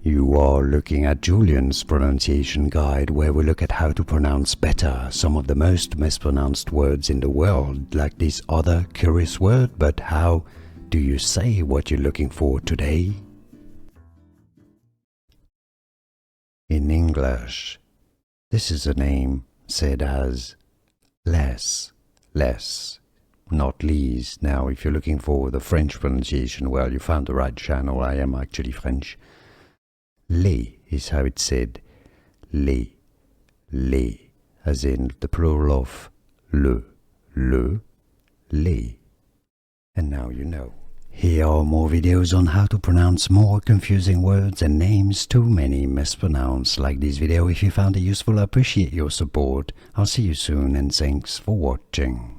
You are looking at Julian's pronunciation guide, where we look at how to pronounce better some of the most mispronounced words in the world, like this other curious word. But how do you say what you're looking for today? In English, this is a name said as less, not least. Now, if you're looking for the French pronunciation, well, you found the right channel. I am actually French. Les is how it's said. Les, as in the plural of le, les. And now you know. Here are more videos on how to pronounce more confusing words and names too many mispronounced. Like this video if you found it useful. I appreciate your support. I'll see you soon and thanks for watching.